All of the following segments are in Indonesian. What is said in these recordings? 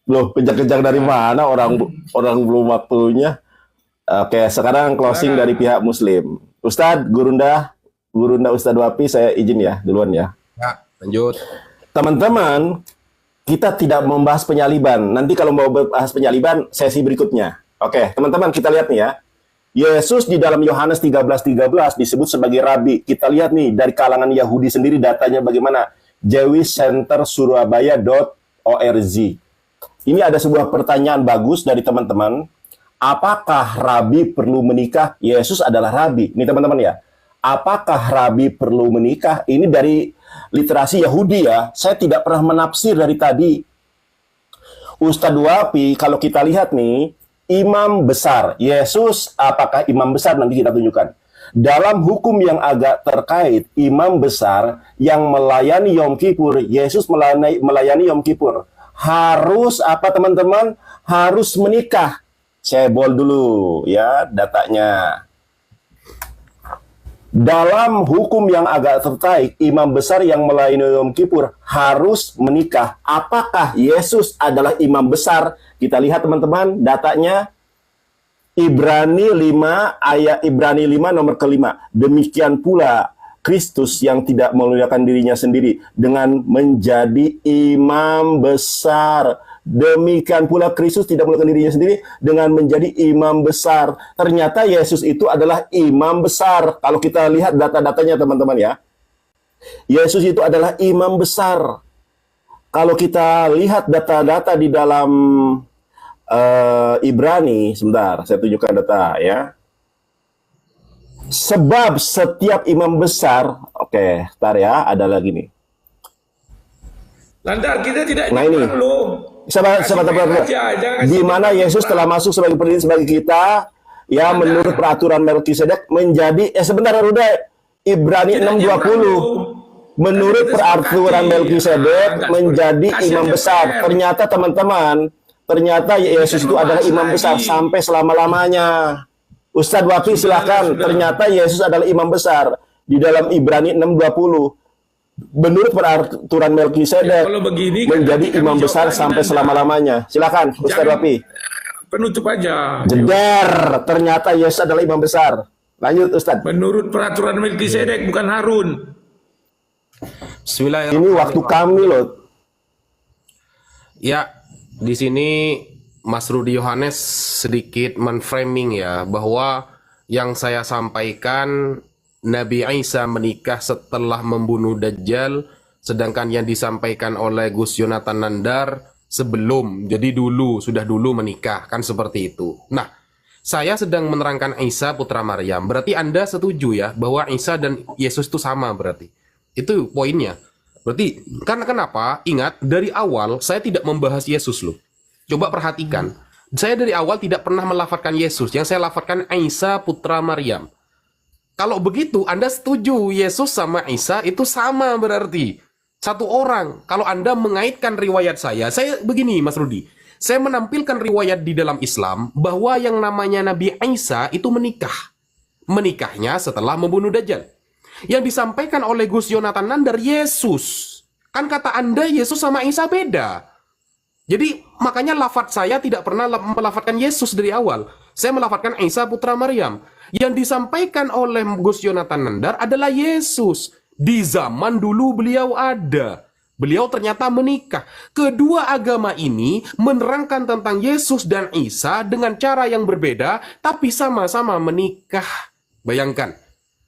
Loh, kejar-kejar dari mana orang orang belum waktunya. Oke, sekarang closing dari Silakan. pihak Muslim. Ustadz, Gurunda Ustadz Wapi, saya izin ya duluan ya. Ya, lanjut. Teman-teman, kita tidak membahas penyaliban. Nanti kalau mau bahas penyaliban, sesi berikutnya. Oke, teman-teman kita lihat nih ya. Yesus di dalam Yohanes 13:13 disebut sebagai rabi. Kita lihat nih dari kalangan Yahudi sendiri datanya bagaimana. jewishcentersurabaya.org. Ini ada sebuah pertanyaan bagus dari teman-teman. Apakah rabi perlu menikah? Yesus adalah rabi. Ini teman-teman ya. Apakah rabi perlu menikah? Ini dari literasi Yahudi ya. Saya tidak pernah menafsir dari tadi. Ustadz Wapi, kalau kita lihat nih, imam besar. Yesus apakah imam besar? Nanti kita tunjukkan. Dalam hukum yang agak terkait, imam besar yang melayani Yom Kippur, Yesus melayani Yom Kippur. Harus apa teman-teman? Harus menikah. Saya bold dulu ya datanya. Dalam hukum yang agak terkait, imam besar yang melayani Yom Kippur harus menikah. Apakah Yesus adalah imam besar? Kita lihat teman-teman datanya. Ibrani 5 ayat Ibrani 5 nomor kelima. Demikian pula Kristus yang tidak memuliakan dirinya sendiri dengan menjadi imam besar. Demikian pula Kristus tidak memuliakan dirinya sendiri dengan menjadi imam besar. Ternyata Yesus itu adalah imam besar. Kalau kita lihat data-datanya teman-teman ya. Yesus itu adalah imam besar. Kalau kita lihat data-data di dalam Ibrani, sebentar, saya tunjukkan data ya. Sebab setiap imam besar, oke, ntar ya, ada lagi nih. Landar, kita tidak Nah ini, nyimak loh. Kasih mic aja, jangan di kasih mana Yesus telah tebak-tebak. masuk sebagai pendiri sebagai kita, ya menurut Landar, peraturan Melkisedek menjadi, sebentar udah, Ibrani tidak nyimak 6:20. loh. Kan Menurut kita peraturan sepakati. Melkisedek Enggak seperti. menjadi Kasih imam aja besar. fair. Ternyata teman-teman, ternyata Ini kan Yesus itu adalah membahas imam besar lagi. sampai selama-lamanya. Ustadz Wapi Sudahlah, silakan. sudah. Ternyata Yesus adalah imam besar di dalam Ibrani 6:20. Menurut peraturan Ya Melkisedek kalau begini kan menjadi nanti kami imam jawab besar lagi sampai Nanda. selama-lamanya. Silakan Ustadz Jangan Wapi. penutup aja. Jeder, ternyata Yesus adalah imam besar. Lanjut Ustadz. Menurut peraturan Melkisedek bukan Harun. Ini waktu Bismillahirrahmanirrahim. kami loh. Ya, di sini Mas Rudi Yohanes sedikit menframing ya bahwa yang saya sampaikan Nabi Isa menikah setelah membunuh Dajjal, sedangkan yang disampaikan oleh Gus Yonatan Nandar sebelum, jadi sudah dulu menikah, kan seperti itu. Nah, saya sedang menerangkan Isa putra Maryam. Berarti Anda setuju ya bahwa Isa dan Yesus itu sama berarti. Itu poinnya. Berarti karena kenapa? Ingat dari awal saya tidak membahas Yesus loh. Coba perhatikan. Saya dari awal tidak pernah melafalkan Yesus. Yang saya lafalkan Isa putra Maryam. Kalau begitu Anda setuju Yesus sama Isa itu sama berarti. Satu orang. Kalau Anda mengaitkan riwayat saya begini Mas Rudi. Saya menampilkan riwayat di dalam Islam bahwa yang namanya Nabi Isa itu menikah. Menikahnya setelah membunuh Dajjal. Yang disampaikan oleh Gus Yonatan Nandar Yesus. Kan kata Anda Yesus sama Isa beda. Jadi makanya lafaz saya tidak pernah melafatkan Yesus dari awal. Saya melafatkan Isa putra Maryam. Yang disampaikan oleh Gus Yonatan Nandar adalah Yesus. Di zaman dulu beliau ada. Beliau ternyata menikah. Kedua agama ini menerangkan tentang Yesus dan Isa dengan cara yang berbeda, tapi sama-sama menikah. Bayangkan.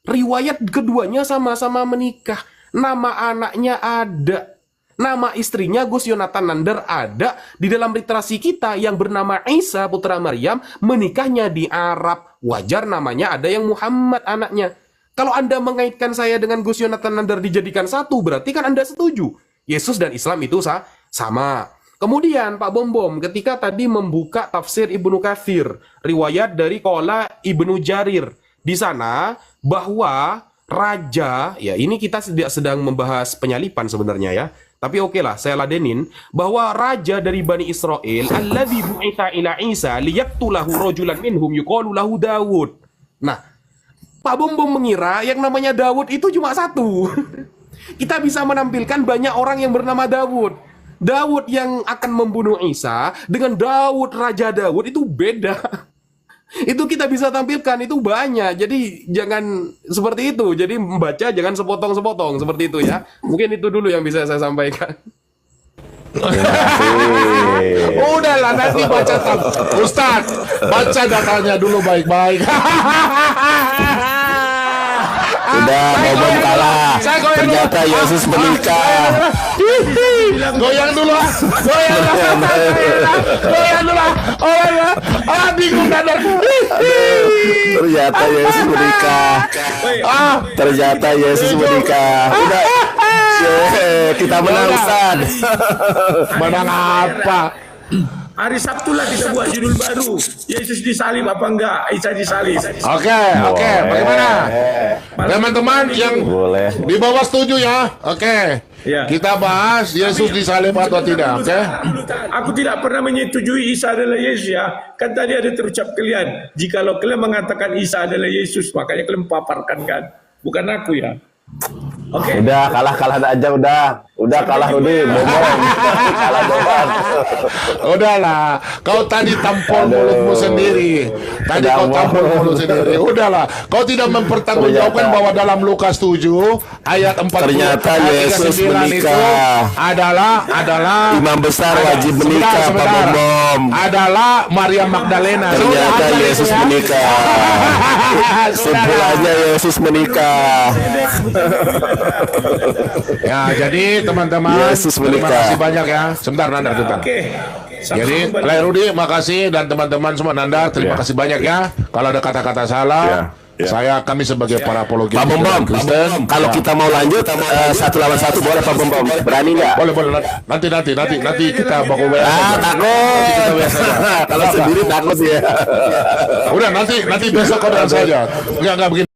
Riwayat keduanya sama-sama menikah. Nama anaknya ada. Nama istrinya Gus Yonatan Nandar ada. Di dalam literasi kita yang bernama Isa putra Maryam menikahnya di Arab. Wajar namanya ada yang Muhammad anaknya. Kalau Anda mengaitkan saya dengan Gus Yonatan Nandar dijadikan satu, berarti kan Anda setuju. Yesus dan Islam itu sama. Kemudian Pak Bom ketika tadi membuka tafsir Ibnu Katsir, riwayat dari Qala Ibnu Jarir. Di sana bahwa raja, ya ini kita sedang membahas penyalipan sebenarnya ya. Tapi oke lah, saya ladenin bahwa raja dari Bani Israel alladzi bu'itsa ila Isa liyaqtulahu rajulan minhum yuqalu lahu Dawud. Nah, Pak Bom mengira yang namanya Dawud itu cuma satu. Kita bisa menampilkan banyak orang yang bernama Dawud. Daud yang akan membunuh Isa dengan Daud Raja Daud itu beda. Itu kita bisa tampilkan, itu banyak. Jadi jangan seperti itu. Jadi membaca jangan sepotong-sepotong seperti itu ya. Mungkin itu dulu yang bisa saya sampaikan. Udahlah nanti baca Ustaz, baca datanya dulu baik-baik. Udah, Bom kalah. Ternyata Yesus menikah. Goyang dulu, goyang dulu. Oh ya, bingung dadar. Ternyata Yesus menikah. Ternyata Yesus menikah. Udah, kita menang, Ustaz. Menang apa? Hari Sabtu lah kita buat judul baru. Yesus disalib apa enggak? Isa disalib. Oke. Bagaimana? Teman-teman yang Boleh. di bawah setuju ya? Oke. Ya. Kita bahas Yesus disalib atau tidak, oke? Aku tidak pernah menyetujui Isa adalah Yesus ya. Kan tadi ada terucap kalian. Jikalau kalian mengatakan Isa adalah Yesus, makanya kalian paparkan kan. Bukan aku ya. Oke. Udah, kalah aja udah. Udah kalah Rudi, Bom. Kalah Bom. Udahlah, kau tadi tampol mulutmu sendiri. Tadi kau tampol mulut sendiri. Udahlah, kau tidak mempertanggungjawabkan bahwa dalam Lukas 7 ayat 40 Ternyata Yesus 39 itu menikah. adalah Imam besar wajib menikah, Pak Bom. Adalah Maria Magdalena. Ternyata Sudah, Yesus itu ya. menikah. Simpulannya Yesus menikah. Ya, jadi teman-teman, Yesus terima menikah. kasih banyak ya. Sebentar Nanda, sebentar. Oke. Jadi, Lai Rudi, makasih dan teman-teman semua Nanda, terima Ya. kasih banyak ya. Kalau ada kata-kata salah, kami sebagai para apologet Pak Bom, Kristen, kalau kita mau lanjut 1 lawan 1 boleh Pak Bom? Berani nggak? boleh nanti kita baku WA. Takut. Kalau sendiri takut ya. Udah nanti besok kau dengan saja. Enggak begini.